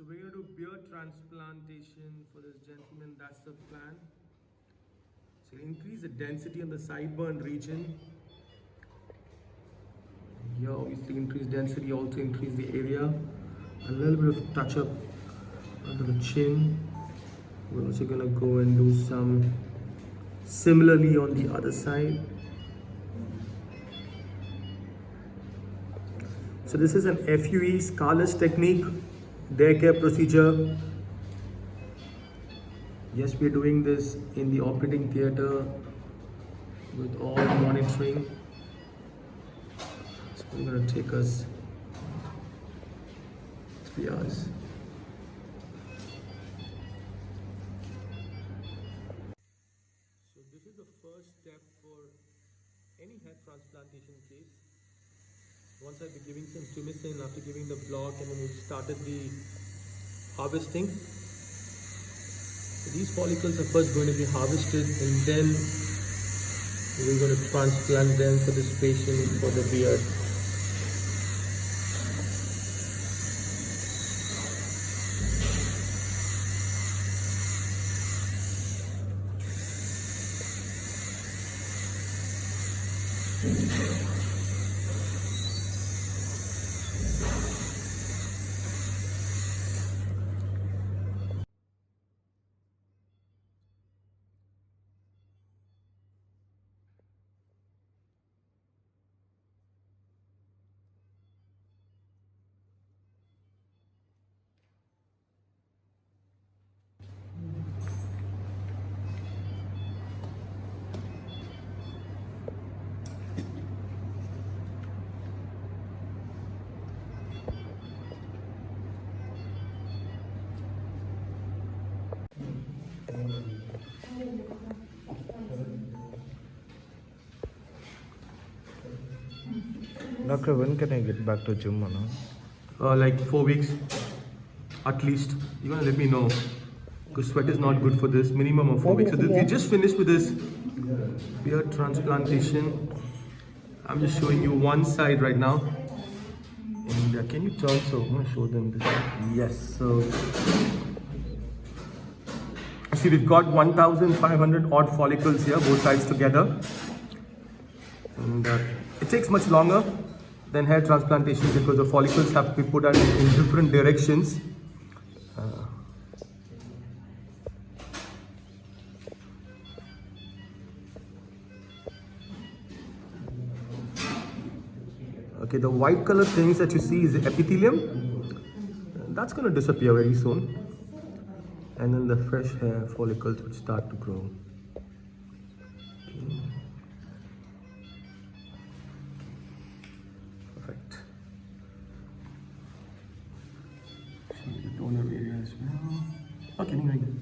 So we're going to do beard transplantation for this gentleman. That's the plan. So increase the density on the sideburn region. Here obviously increase density, also increase the area. A little bit of touch up under the chin. We're also going to go and do some similarly on the other side. So this is an FUE scarless technique, day care procedure. Yes, we're doing this in the operating theater with all monitoring. It's probably going to take us 3 hours. So this is the first step for any head transplantation case. Once I'll be giving some tumescent after giving the block, and then we started the harvesting. So these follicles are first going to be harvested, and then we're going to transplant them for this patient for the beard. Doctor, when can I get back to gym? Like 4 weeks at least. You're gonna let me know, because sweat is not good for this. Minimum of 4 weeks. So we just finished with this beard transplantation. I'm just showing you one side right now. And can you turn so I'm gonna show them this? Yes. So see, we've got 1,500 odd follicles here, both sides together, and it takes much longer than hair transplantation because the follicles have to be put out in different directions. Okay, the white color things that you see is the epithelium. That's going to disappear very soon. And then the fresh hair follicles would start to grow. Okay. Perfect. See the donor area as well. Okay, ring.